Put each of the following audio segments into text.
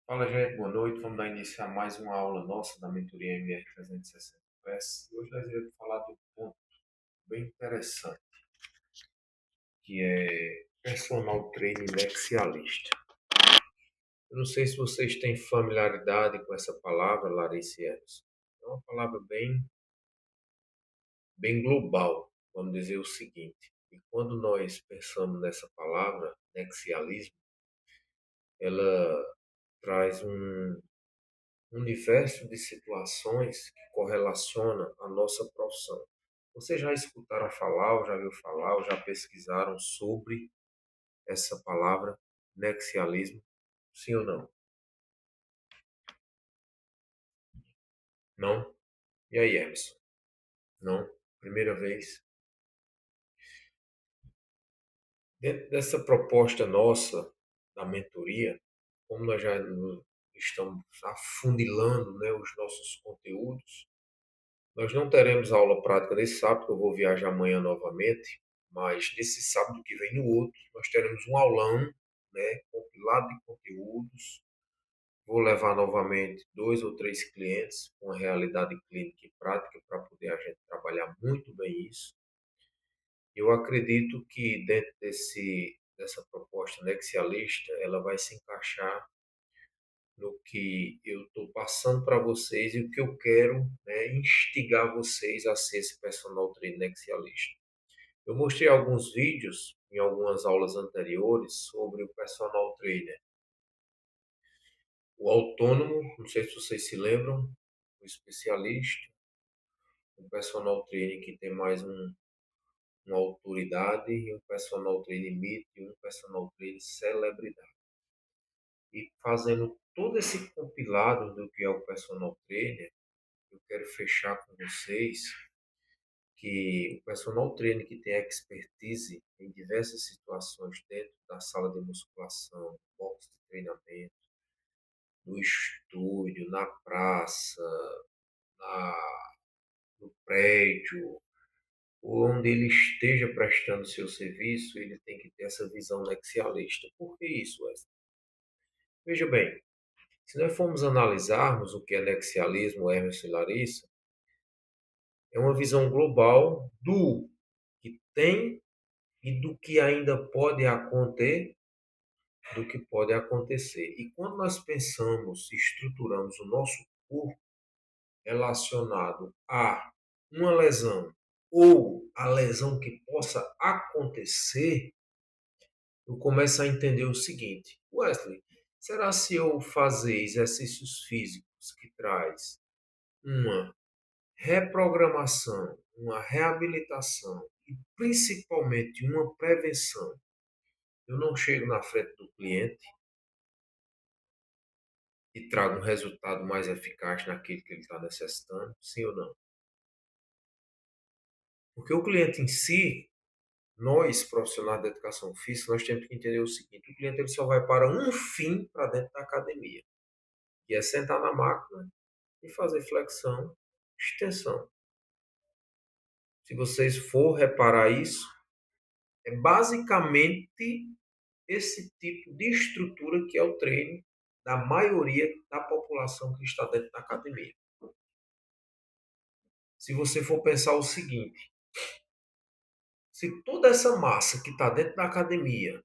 Fala, gente, boa noite. Vamos dar início a mais uma aula nossa da mentoria MR 360 Press. E hoje nós iremos falar de um ponto bem interessante, que é personal training nexialista. Eu não sei se vocês têm familiaridade com essa palavra, Larissa e Emerson. É uma palavra bem global, vamos dizer o seguinte. E quando nós pensamos nessa palavra, nexialismo, ela traz um universo de situações que correlaciona a nossa profissão. Vocês já escutaram falar, ou já viu falar, ou já pesquisaram sobre essa palavra, nexialismo? Sim ou não? Não? E aí, Emerson? Não? Primeira vez? Dentro dessa proposta nossa, da mentoria, como nós já estamos afunilando, né, os nossos conteúdos, nós não teremos aula prática nesse sábado, que eu vou viajar amanhã novamente, mas nesse sábado que vem no outro, nós teremos um aulão, né, compilado de conteúdos. Vou levar novamente 2 ou 3 clientes com a realidade clínica e prática para poder a gente trabalhar muito bem isso. Eu acredito que dentro dessa proposta nexialista, ela vai se encaixar no que eu estou passando para vocês e o que eu quero, né, instigar vocês a ser esse personal trainer nexialista. Eu mostrei alguns vídeos em algumas aulas anteriores sobre o personal trainer. O autônomo, não sei se vocês se lembram, o especialista, o personal trainer que tem mais uma autoridade, e um personal trainer mito e um personal trainer celebridade. E fazendo todo esse compilado do que é o personal trainer, eu quero fechar com vocês que o personal trainer que tem expertise em diversas situações dentro da sala de musculação, do box de treinamento, no estúdio, na praça, na, no prédio, onde ele esteja prestando seu serviço, ele tem que ter essa visão nexialista. Por que isso, Wesley? Veja bem, se nós formos analisarmos o que é nexialismo, Hermes e Larissa, é uma visão global do que tem e do que ainda pode acontecer, do que pode acontecer. E quando nós pensamos, estruturamos o nosso corpo relacionado a uma lesão ou a lesão que possa acontecer, eu começo a entender o seguinte: Wesley, será se eu fazer exercícios físicos que traz uma reprogramação, uma reabilitação e principalmente uma prevenção, eu não chego na frente do cliente e trago um resultado mais eficaz naquilo que ele está necessitando, sim ou não? Porque o cliente em si, nós, profissionais da educação física, nós temos que entender o seguinte: o cliente ele só vai para um fim para dentro da academia, que é sentar na máquina e fazer flexão, extensão. Se vocês for reparar isso, é basicamente esse tipo de estrutura que é o treino da maioria da população que está dentro da academia. Se você for pensar o seguinte: se toda essa massa que está dentro da academia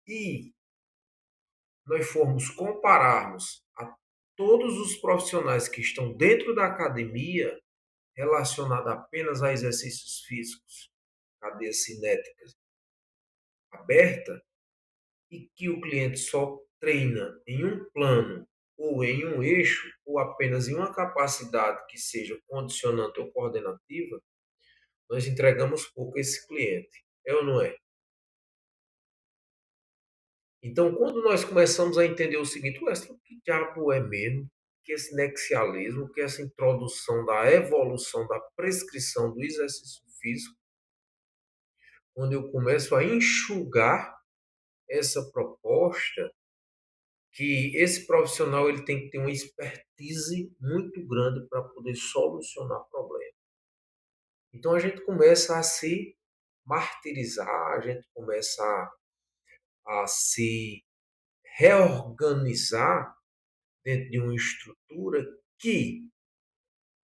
e nós formos compararmos a todos os profissionais que estão dentro da academia relacionado apenas a exercícios físicos, cadeia cinética aberta, e que o cliente só treina em um plano ou em um eixo, ou apenas em uma capacidade que seja condicionante ou coordenativa, nós entregamos pouco a esse cliente. É ou não é? Então, quando nós começamos a entender o seguinte: Wesley, o que diabo é mesmo que esse nexialismo, que essa introdução da evolução da prescrição do exercício físico, quando eu começo a enxugar essa proposta, que esse profissional ele tem que ter uma expertise muito grande para poder solucionar problemas. Então a gente começa a se martirizar, a gente começa a se reorganizar dentro de uma estrutura que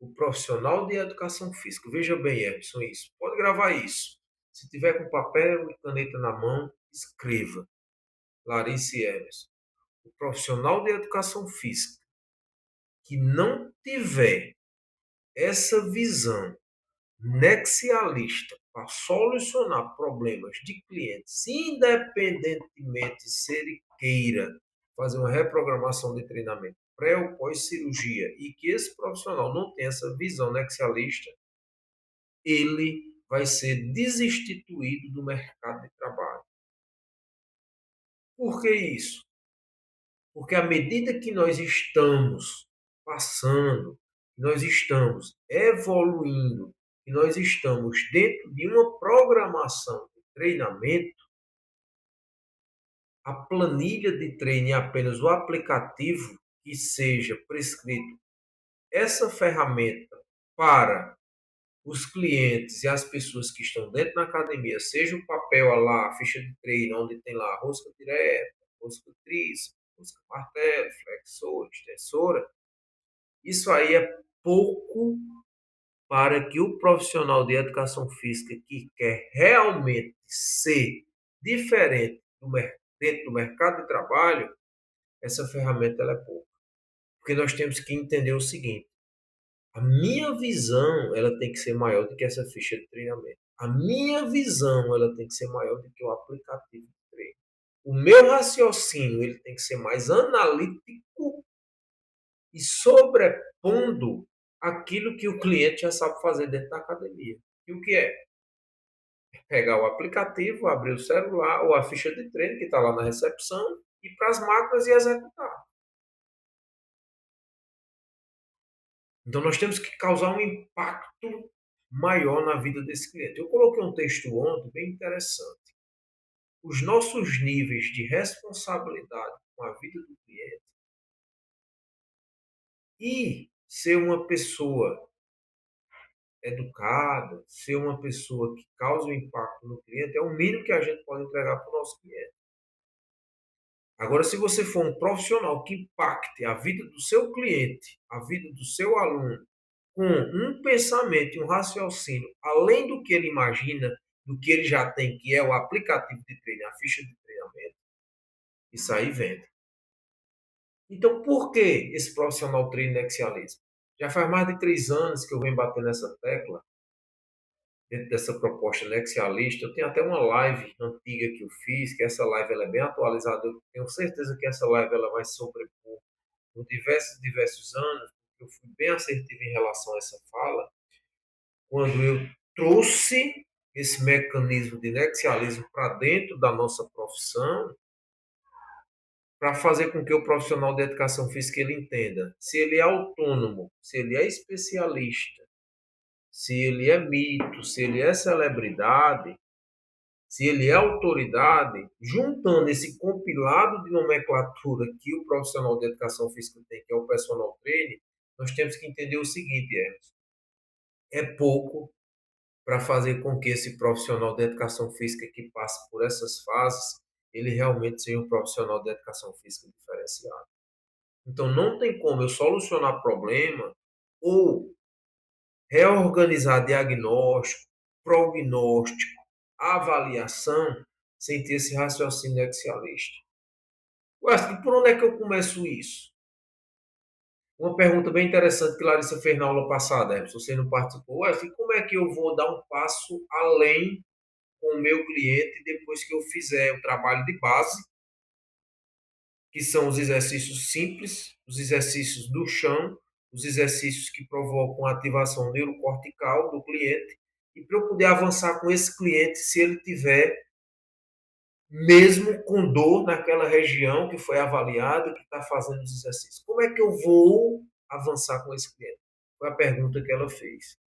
o profissional de educação física, veja bem, Emerson, isso, pode gravar isso. Se tiver com papel e caneta na mão, escreva. Clarice Emerson. O profissional de educação física que não tiver essa visão nexialista para solucionar problemas de clientes, independentemente se ele queira fazer uma reprogramação de treinamento pré ou pós-cirurgia e que esse profissional não tenha essa visão nexialista, ele vai ser desinstituído do mercado de trabalho. Por que isso? Porque à medida que nós estamos passando, nós estamos evoluindo, e nós estamos dentro de uma programação de treinamento, a planilha de treino é apenas o aplicativo que seja prescrito essa ferramenta para os clientes e as pessoas que estão dentro da academia, seja o papel lá, a ficha de treino, onde tem lá rosca direta, rosca tríceps, rosca martelo, flexor, extensora, isso aí é pouco para que o profissional de educação física que quer realmente ser diferente dentro do mercado de trabalho, essa ferramenta ela é pouca. Porque nós temos que entender o seguinte, a minha visão ela tem que ser maior do que essa ficha de treinamento. A minha visão ela tem que ser maior do que o aplicativo de treino. O meu raciocínio ele tem que ser mais analítico e sobrepondo aquilo que o cliente já sabe fazer dentro da academia. E o que é? Pegar o aplicativo, abrir o celular ou a ficha de treino que está lá na recepção, ir para as máquinas e executar. Então nós temos que causar um impacto maior na vida desse cliente. Eu coloquei um texto ontem bem interessante. Os nossos níveis de responsabilidade com a vida do cliente e ser uma pessoa educada, ser uma pessoa que causa um impacto no cliente, é o mínimo que a gente pode entregar para o nosso cliente. Agora, se você for um profissional que impacte a vida do seu cliente, a vida do seu aluno, com um pensamento e um raciocínio, além do que ele imagina, do que ele já tem, que é o aplicativo de treino, a ficha de treinamento, isso aí vende. Então, por que esse profissional treina nexialismo? Já faz mais de 3 anos que eu venho batendo nessa tecla, dentro dessa proposta nexialista. Eu tenho até uma live antiga que eu fiz, que essa live ela é bem atualizada. Eu tenho certeza que essa live ela vai se sobrepor por diversos anos. Eu fui bem assertivo em relação a essa fala, quando eu trouxe esse mecanismo de nexialismo para dentro da nossa profissão, para fazer com que o profissional de educação física ele entenda se ele é autônomo, se ele é especialista, se ele é mito, se ele é celebridade, se ele é autoridade, juntando esse compilado de nomenclatura que o profissional de educação física tem, que é o personal trainer, nós temos que entender o seguinte, Emerson, é pouco para fazer com que esse profissional de educação física que passe por essas fases, ele realmente seja um profissional de educação física diferenciado. Então, não tem como eu solucionar problema ou reorganizar diagnóstico, prognóstico, avaliação, sem ter esse raciocínio axialista. Wesley, por onde é que eu começo isso? Uma pergunta bem interessante que Larissa fez na aula passada, se você não participou. Wesley, como é que eu vou dar um passo além com o meu cliente depois que eu fizer o trabalho de base, que são os exercícios simples, os exercícios do chão, os exercícios que provocam a ativação neurocortical do cliente, e para eu poder avançar com esse cliente se ele tiver mesmo com dor naquela região que foi avaliada, que está fazendo os exercícios. Como é que eu vou avançar com esse cliente? Foi a pergunta que ela fez.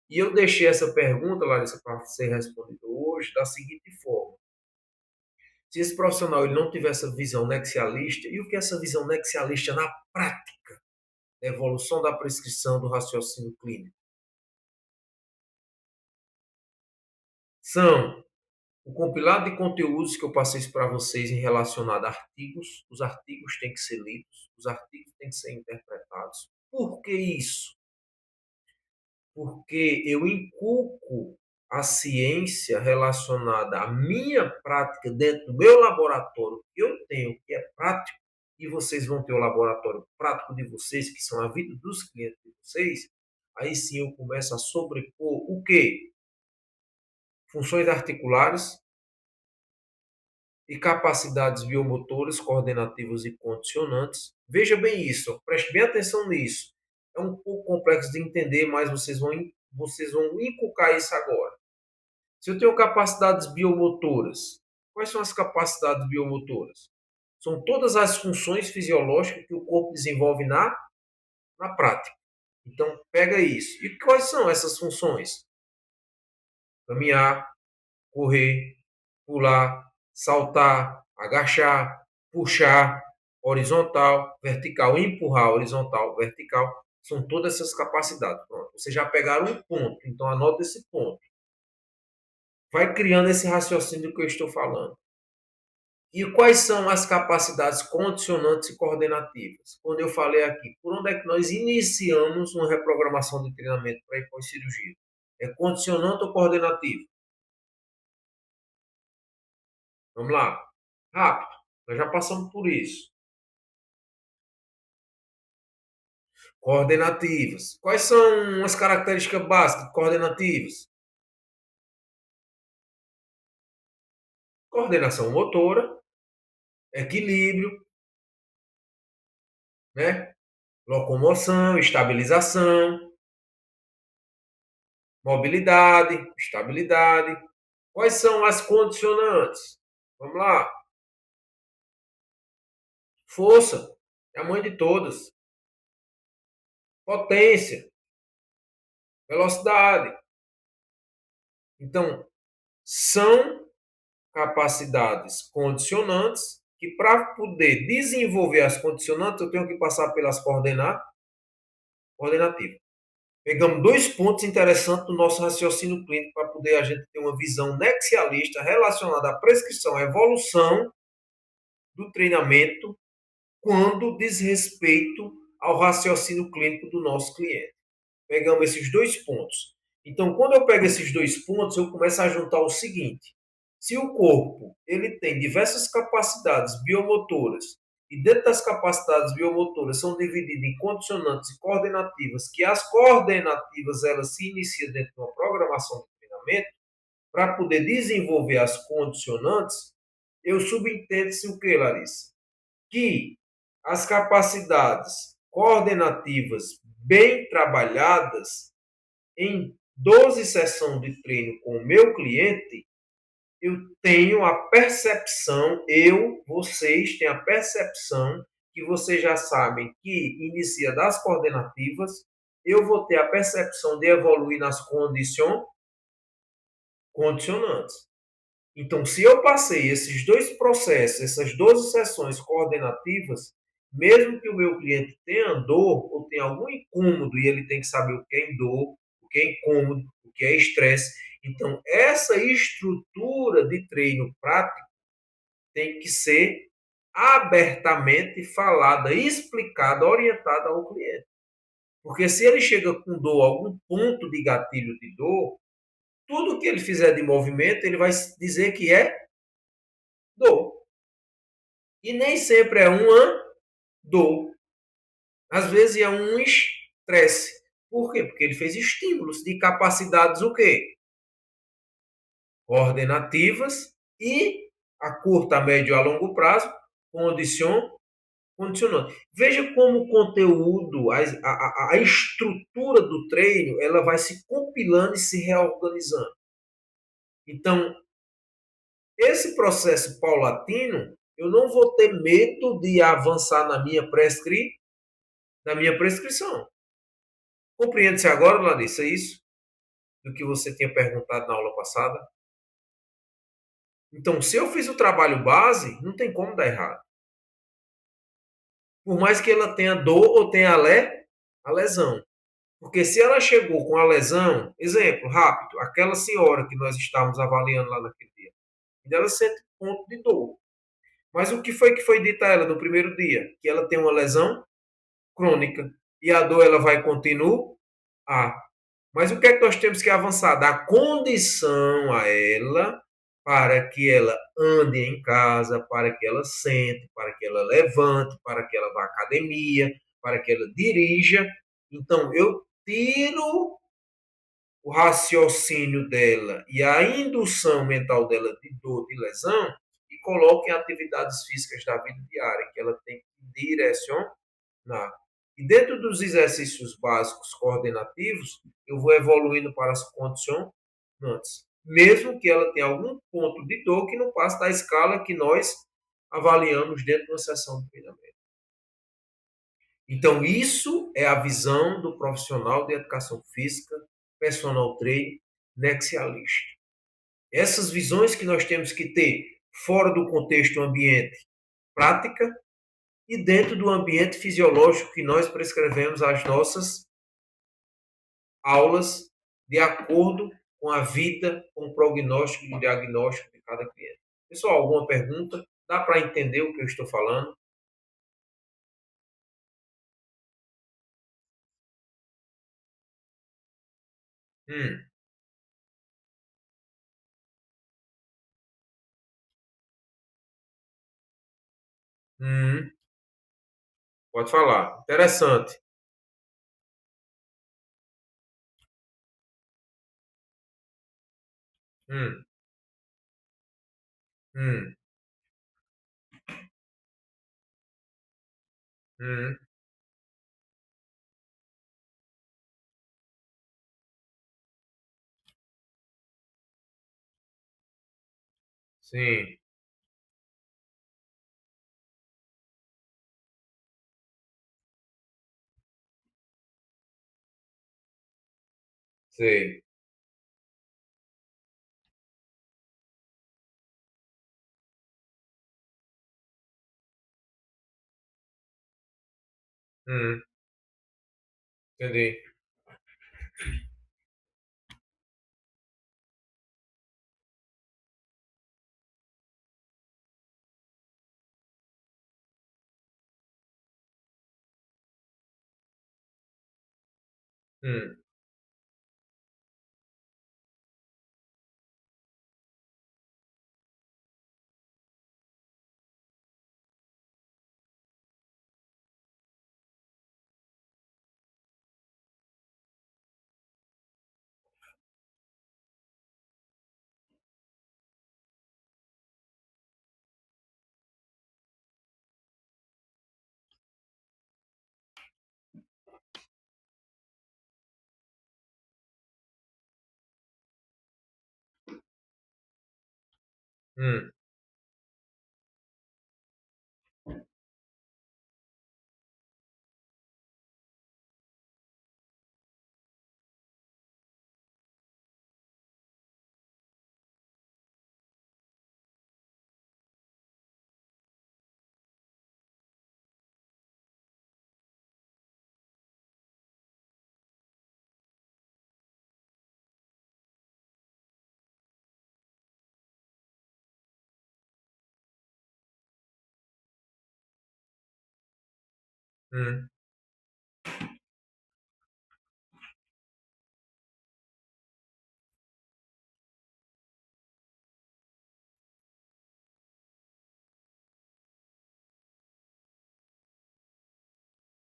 E eu deixei essa pergunta, Larissa, para ser respondida hoje da seguinte forma. Se esse profissional ele não tiver essa visão nexialista, e o que é essa visão nexialista na prática? Da evolução da prescrição do raciocínio clínico. São O compilado de conteúdos que eu passei para vocês em relacionado a artigos, os artigos têm que ser lidos, os artigos têm que ser interpretados. Por que isso? Porque eu inculco a ciência relacionada à minha prática dentro do meu laboratório que eu tenho, que é prático, e vocês vão ter o laboratório prático de vocês, que são a vida dos clientes de vocês, aí sim eu começo a sobrepor o quê? Funções articulares e capacidades biomotoras, coordenativas e condicionantes. Veja bem isso, preste bem atenção nisso. É um pouco complexo de entender, mas vocês vão inculcar isso agora. Se eu tenho capacidades biomotoras, quais são as capacidades biomotoras? São todas as funções fisiológicas que o corpo desenvolve na prática. Então, pega isso. E quais são essas funções? Caminhar, correr, pular, saltar, agachar, puxar, horizontal, vertical, empurrar, horizontal, vertical. São todas essas capacidades. Pronto. Vocês já pegaram um ponto, então anota esse ponto. Vai criando esse raciocínio que eu estou falando. E quais são as capacidades condicionantes e coordenativas? Quando eu falei aqui, por onde é que nós iniciamos uma reprogramação de treinamento para ir pós-cirurgia? É condicionante ou coordenativo? Vamos lá. Rápido. Nós já passamos por isso. Coordenativas. Quais são as características básicas coordenativas? Coordenação motora, equilíbrio, né? Locomoção, estabilização, mobilidade, estabilidade. Quais são as condicionantes? Vamos lá. Força, é a mãe de todas. Potência, velocidade. Então, são capacidades condicionantes que, para poder desenvolver as condicionantes, eu tenho que passar pelas coordenativas. Pegamos dois pontos interessantes do nosso raciocínio clínico para poder a gente ter uma visão nexialista relacionada à prescrição, à evolução do treinamento quando diz respeito ao raciocínio clínico do nosso cliente. Pegamos esses dois pontos. Então, quando eu pego esses dois pontos, eu começo a juntar o seguinte: se o corpo ele tem diversas capacidades biomotoras e dentro das capacidades biomotoras são divididas em condicionantes e coordenativas, que as coordenativas elas se iniciam dentro de uma programação de treinamento para poder desenvolver as condicionantes, eu subentendo-se o que, Larissa? Que as capacidades coordenativas bem trabalhadas em 12 sessões de treino com o meu cliente, eu tenho a percepção, vocês têm a percepção que vocês já sabem que inicia das coordenativas, eu vou ter a percepção de evoluir nas condicionantes. Então, se eu passei esses dois processos, essas 12 sessões coordenativas, mesmo que o meu cliente tenha dor ou tenha algum incômodo, e ele tem que saber o que é dor, o que é incômodo, o que é estresse. Então, essa estrutura de treino prático tem que ser abertamente falada, explicada, orientada ao cliente. Porque se ele chega com dor, algum ponto de gatilho de dor, tudo que ele fizer de movimento, ele vai dizer que é dor. E nem sempre é uma dor. Às vezes é um estresse. Por quê? Porque ele fez estímulos de capacidades o quê? Coordenativas e a curto, a médio e a longo prazo, condicionando. Veja como o conteúdo, a estrutura do treino, ela vai se compilando e se reorganizando. Então, esse processo paulatino, eu não vou ter medo de avançar na minha prescrição. Compreende-se agora, Larissa, isso? Do que você tinha perguntado na aula passada? Então, se eu fiz o trabalho base, não tem como dar errado. Por mais que ela tenha dor ou tenha a lesão. Porque se ela chegou com a lesão, exemplo rápido, aquela senhora que nós estávamos avaliando lá naquele dia, e ela sente ponto de dor. Mas o que foi dito a ela no primeiro dia? Que ela tem uma lesão crônica e a dor ela vai continuar. Mas o que é que nós temos que avançar? Dar condição a ela para que ela ande em casa, para que ela sente, para que ela levante, para que ela vá à academia, para que ela dirija. Então, eu tiro o raciocínio dela e a indução mental dela de dor, de lesão, e coloco em atividades físicas da vida diária, que ela tem que direcionar. E dentro dos exercícios básicos coordenativos, eu vou evoluindo para as condicionantes. Mesmo que ela tenha algum ponto de dor que não passe da escala que nós avaliamos dentro de uma sessão de treinamento. Então, isso é a visão do profissional de educação física, personal trainer, nexialista. Essas visões que nós temos que ter fora do contexto ambiente prática e dentro do ambiente fisiológico que nós prescrevemos as nossas aulas de acordo com a vida, com o prognóstico e o diagnóstico de cada cliente. Pessoal, alguma pergunta? Dá para entender o que eu estou falando? Hum, hum, pode falar. Interessante. Hum, hum, hum, sim, sei. Hum, entendi. Hum, hum, hum,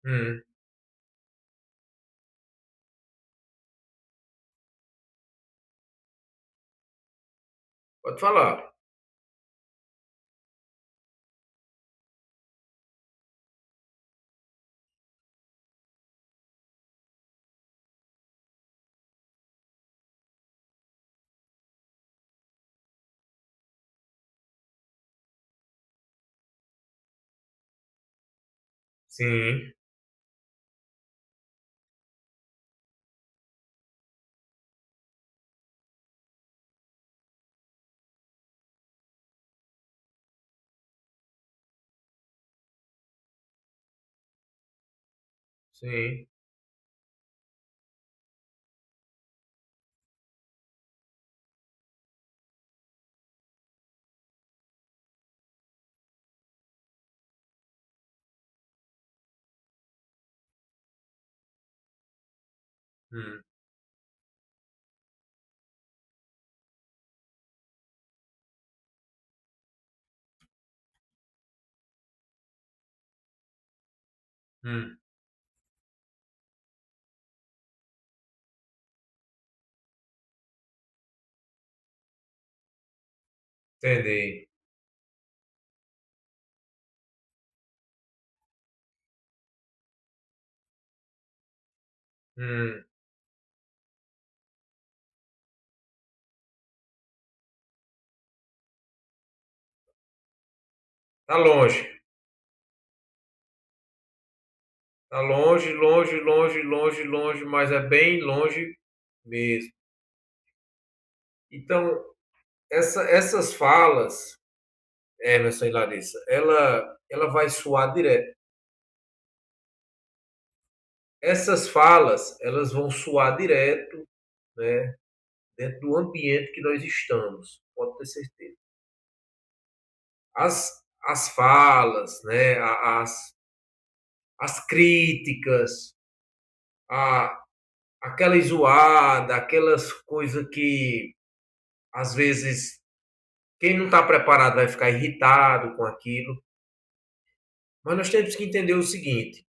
hum. Pode falar. Sim, sim. hum, hum. Entendi. Hum. Tá longe. Tá longe, longe, longe, longe, longe, mas é bem longe mesmo. Então, essas falas, Emerson e Larissa, ela vai soar direto. Essas falas, elas vão soar direto, né, dentro do ambiente que nós estamos, pode ter certeza. As falas, né, as críticas, a, aquela zoada, aquelas coisas que às vezes quem não está preparado vai ficar irritado com aquilo. Mas nós temos que entender o seguinte: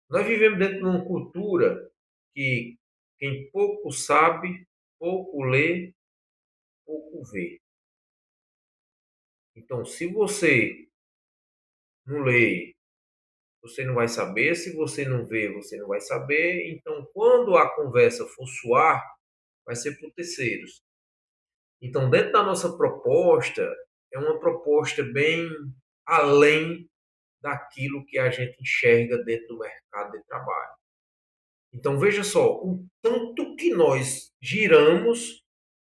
nós vivemos dentro de uma cultura que quem pouco sabe, pouco lê, pouco vê. Então, se você não lê, você não vai saber, se você não vê, você não vai saber. Então, quando a conversa for suar, vai ser por terceiros. Então, dentro da nossa proposta, é uma proposta bem além daquilo que a gente enxerga dentro do mercado de trabalho. Então, veja só, o tanto que nós giramos,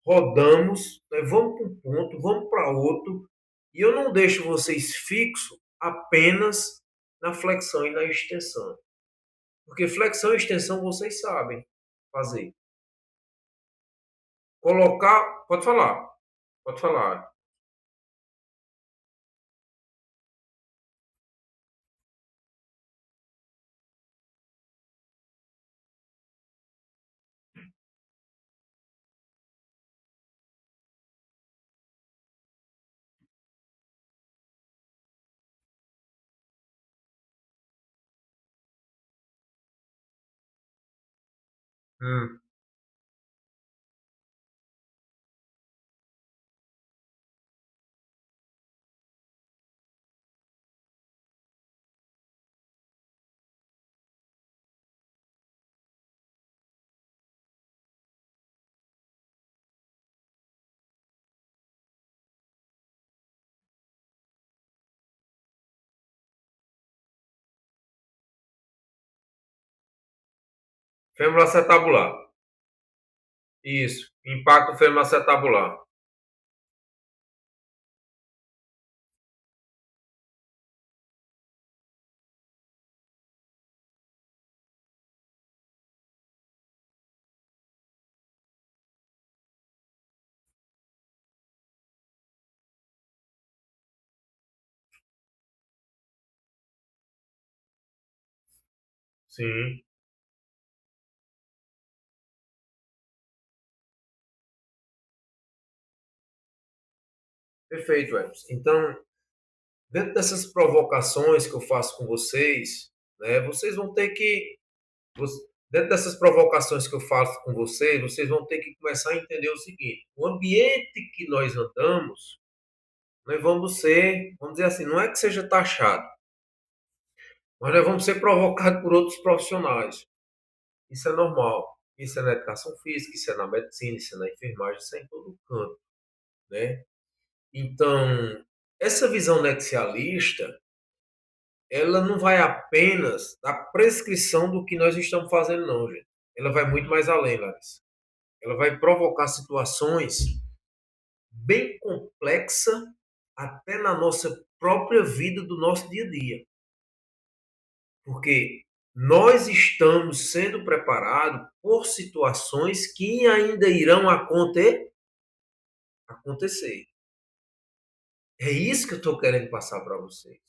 rodamos, né, vamos para um ponto, vamos para outro, e eu não deixo vocês fixos apenas na flexão e na extensão. Porque flexão e extensão vocês sabem fazer. Colocar, pode falar, pode falar. Hum, femoroacetabular. Isso, impacto femoroacetabular. Sim, perfeito, Emerson. Então, dentro dessas provocações que eu faço com vocês, né, vocês vão ter que, dentro dessas provocações que eu faço com vocês, vocês vão ter que começar a entender o seguinte: o ambiente que nós andamos, nós vamos ser, vamos dizer assim, não é que seja taxado, mas nós vamos ser provocados por outros profissionais. Isso é normal. Isso é na educação física, isso é na medicina, isso é na enfermagem, isso é em todo canto, né? Então, essa visão nexialista, ela não vai apenas da prescrição do que nós estamos fazendo, não, gente. Ela vai muito mais além, Larissa. Ela vai provocar situações bem complexas até na nossa própria vida do nosso dia a dia. Porque nós estamos sendo preparados por situações que ainda irão acontecer. É isso que eu estou querendo passar para vocês.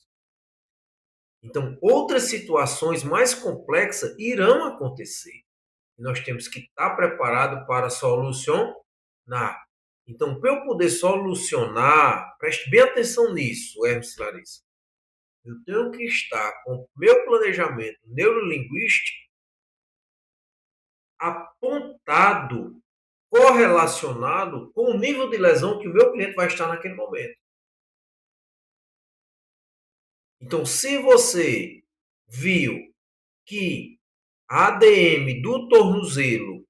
Então, outras situações mais complexas irão acontecer. Nós temos que estar preparados para solucionar. Então, para eu poder solucionar, preste bem atenção nisso, Hermes e Larissa. Eu tenho que estar com o meu planejamento neurolinguístico apontado, correlacionado com o nível de lesão que o meu cliente vai estar naquele momento. Então, se você viu que a ADM do tornozelo,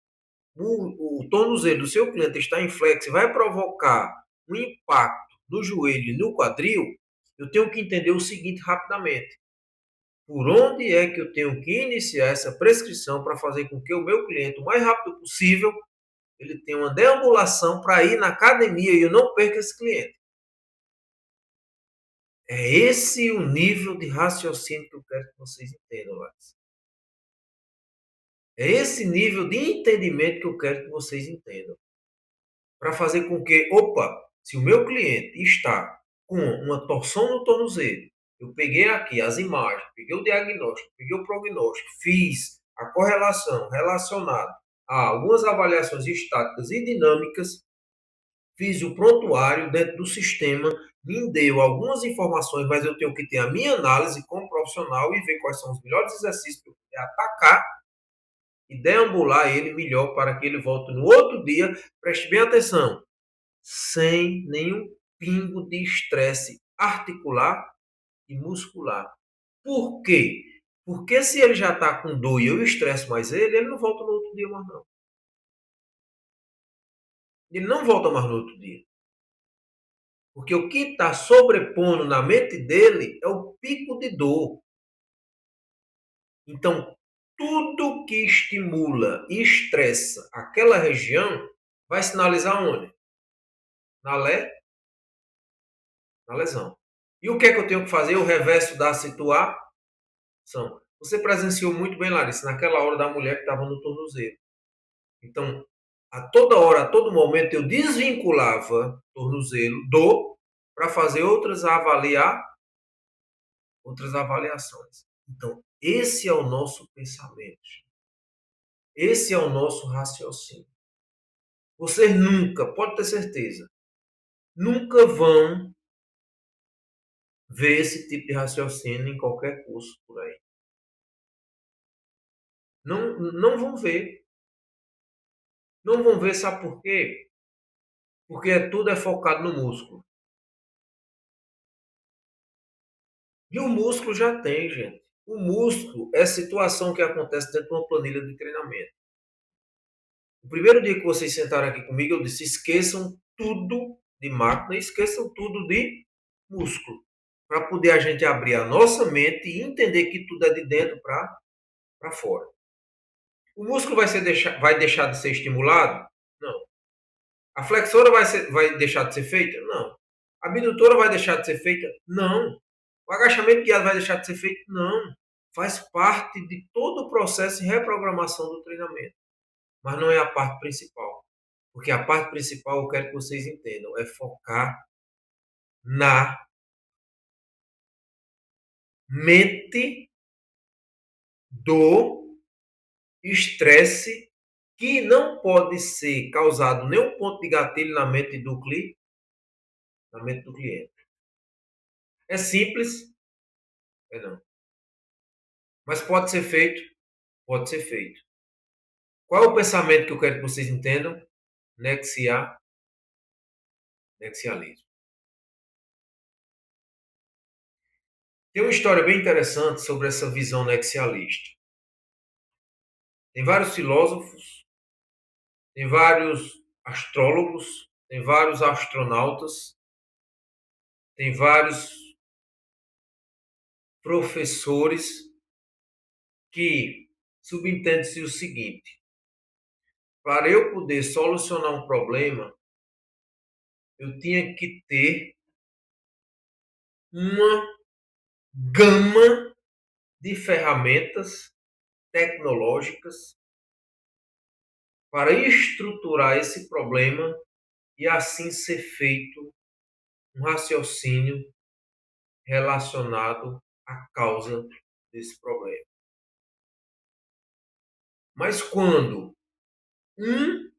o tornozelo do seu cliente está em flex e vai provocar um impacto no joelho e no quadril, eu tenho que entender o seguinte rapidamente. Por onde é que eu tenho que iniciar essa prescrição para fazer com que o meu cliente, o mais rápido possível, ele tenha uma deambulação para ir na academia e eu não perca esse cliente? É esse o nível de raciocínio que eu quero que vocês entendam, Larissa. É esse nível de entendimento que eu quero que vocês entendam. Para fazer com que, opa, se o meu cliente está com uma torção no tornozelo, eu peguei aqui as imagens, peguei o diagnóstico, peguei o prognóstico, fiz a correlação relacionada a algumas avaliações estáticas e dinâmicas, fiz o prontuário dentro do sistema, me deu algumas informações, mas eu tenho que ter a minha análise como profissional e ver quais são os melhores exercícios para eu poder atacar e deambular ele melhor para que ele volte no outro dia. Preste bem atenção, sem nenhum pingo de estresse articular e muscular. Por quê? Porque se ele já está com dor e eu estresso mais ele não volta no outro dia mais não. Ele não volta mais no outro dia. Porque o que está sobrepondo na mente dele é o pico de dor. Então, tudo que estimula e estressa aquela região vai sinalizar onde? Na lesão. E o que é que eu tenho que fazer? O reverso da situação. Você presenciou muito bem, Larissa, naquela hora da mulher que estava no tornozelo. Então, a toda hora, a todo momento, eu desvinculava tornozelo, dor, para fazer outras avaliações. Então, esse é o nosso pensamento. Esse é o nosso raciocínio. Vocês nunca, pode ter certeza, nunca vão ver esse tipo de raciocínio em qualquer curso por aí. Não, não vão ver. Não vão ver, sabe por quê? Porque tudo é focado no músculo. E o músculo já tem, gente. O músculo é situação que acontece dentro de uma planilha de treinamento. O primeiro dia que vocês sentaram aqui comigo, eu disse: esqueçam tudo de máquina, esqueçam tudo de músculo. Para poder a gente abrir a nossa mente e entender que tudo é de dentro para fora. O músculo vai deixar de ser estimulado? Não. A flexora vai deixar de ser feita? Não. A abdutora vai deixar de ser feita? Não. O agachamento guiado vai deixar de ser feito? Não. Faz parte de todo o processo de reprogramação do treinamento. Mas não é a parte principal. Porque a parte principal, eu quero que vocês entendam, é focar na mente do estresse que não pode ser causado nenhum ponto de gatilho na mente do cliente. É simples? É não. Mas pode ser feito? Pode ser feito. Qual é o pensamento que eu quero que vocês entendam? Nexialismo. Tem uma história bem interessante sobre essa visão nexialista. Tem vários filósofos, tem vários astrólogos, tem vários astronautas, tem vários professores que subentende-se o seguinte: para eu poder solucionar um problema, eu tinha que ter uma gama de ferramentas tecnológicas para estruturar esse problema e assim ser feito um raciocínio relacionado a causa desse problema. Mas quando um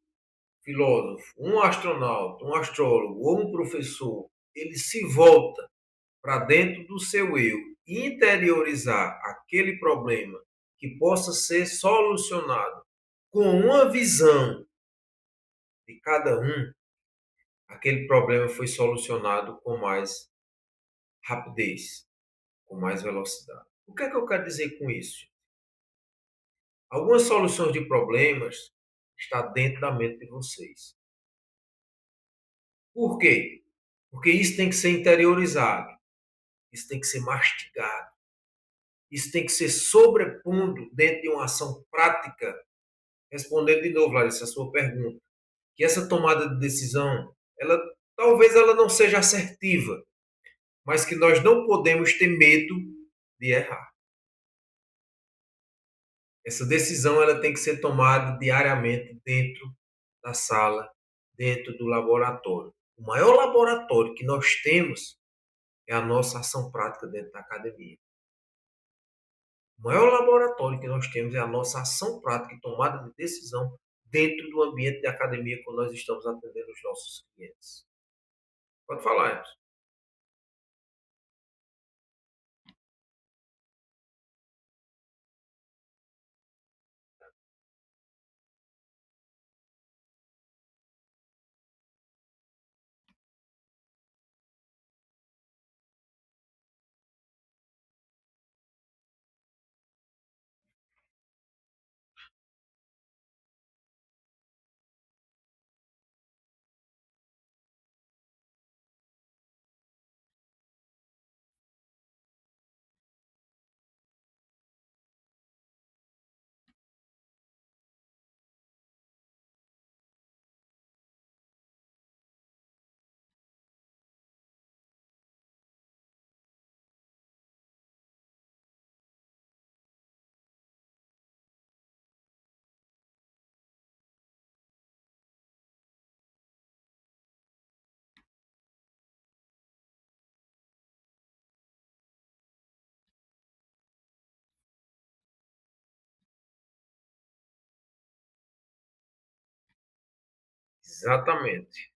filósofo, um astronauta, um astrólogo ou um professor, ele se volta para dentro do seu eu e interiorizar aquele problema que possa ser solucionado com uma visão de cada um, aquele problema foi solucionado com mais rapidez, com mais velocidade. O que é que eu quero dizer com isso? Algumas soluções de problemas estão dentro da mente de vocês. Por quê? Porque isso tem que ser interiorizado, isso tem que ser mastigado, isso tem que ser sobrepondo dentro de uma ação prática. Respondendo de novo, Larissa, a sua pergunta, que essa tomada de decisão, ela talvez ela não seja assertiva, mas que nós não podemos ter medo de errar. Essa decisão ela tem que ser tomada diariamente dentro da sala, dentro do laboratório. O maior laboratório que nós temos é a nossa ação prática dentro da academia. O maior laboratório que nós temos é a nossa ação prática e tomada de decisão dentro do ambiente de academia quando nós estamos atendendo os nossos clientes. Pode falar, Emerson. Exatamente.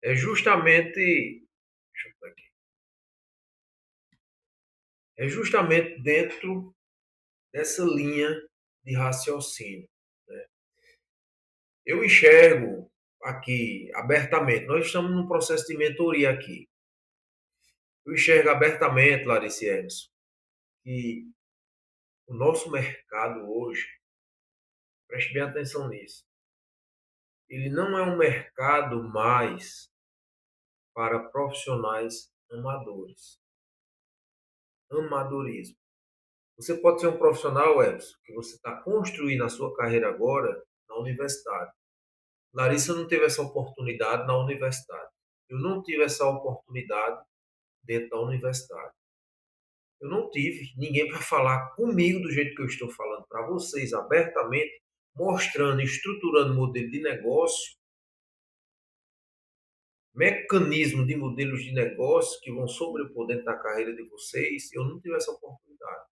É justamente, deixa eu ver aqui, é justamente dentro dessa linha de raciocínio. Né? Eu enxergo aqui abertamente, nós estamos num processo de mentoria aqui. Eu enxergo abertamente, Larissa e Emerson, que o nosso mercado hoje, preste bem atenção nisso, ele não é um mercado mais para profissionais amadores. Amadorismo. Você pode ser um profissional, Emerson, que você está construindo a sua carreira agora na universidade. Larissa não teve essa oportunidade na universidade. Eu não tive essa oportunidade dentro da universidade. Eu não tive ninguém para falar comigo do jeito que eu estou falando para vocês, abertamente, mostrando, estruturando modelo de negócio, mecanismo de modelos de negócio que vão sobrepor dentro da carreira de vocês. Eu não tive essa oportunidade.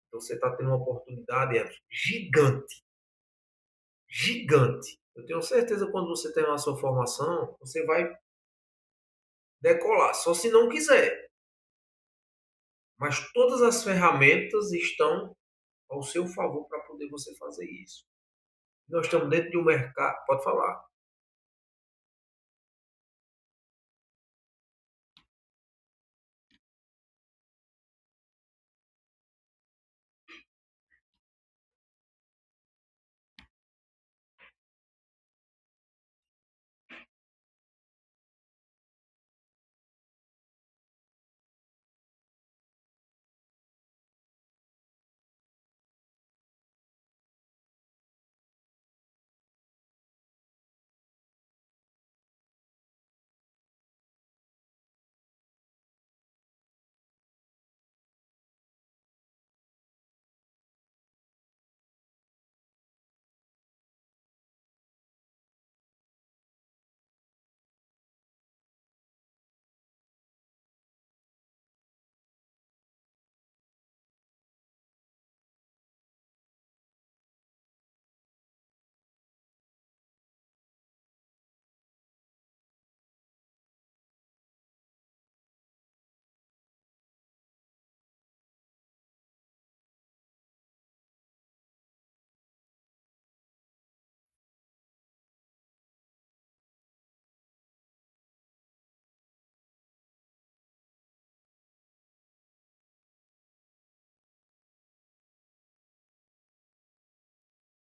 Então você está tendo uma oportunidade gigante, gigante. Eu tenho certeza que quando você terminar a sua formação, você vai decolar, só se não quiser. Mas todas as ferramentas estão ao seu favor para poder você fazer isso. Nós estamos dentro de um mercado, pode falar.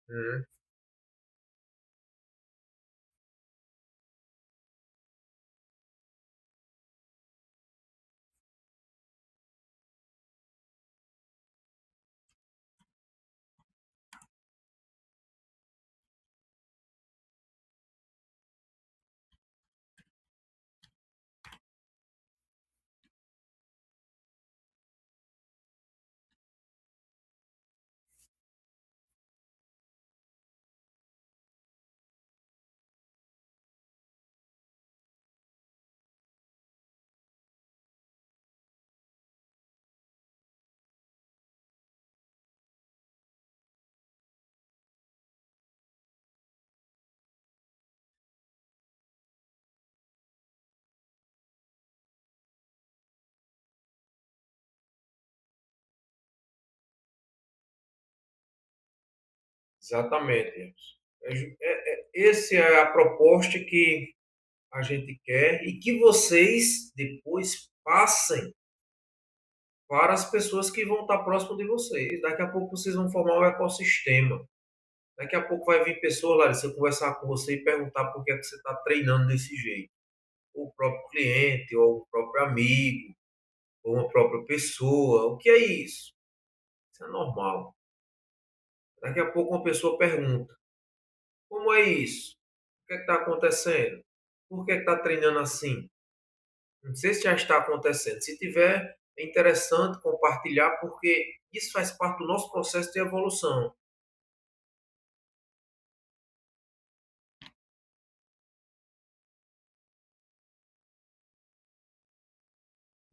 Uhum. Exatamente. Esse é a proposta que a gente quer e que vocês depois passem para as pessoas que vão estar próximo de vocês. Daqui a pouco vocês vão formar um ecossistema. Daqui a pouco vai vir pessoa, Larissa, conversar com você e perguntar por que é que você está treinando desse jeito. Ou o próprio cliente, ou o próprio amigo, ou uma própria pessoa. O que é isso? Isso é normal. Daqui a pouco uma pessoa pergunta: como é isso? O que é que está acontecendo? Por que está treinando assim? Não sei se já está acontecendo. Se tiver, é interessante compartilhar, porque isso faz parte do nosso processo de evolução.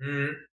Hum.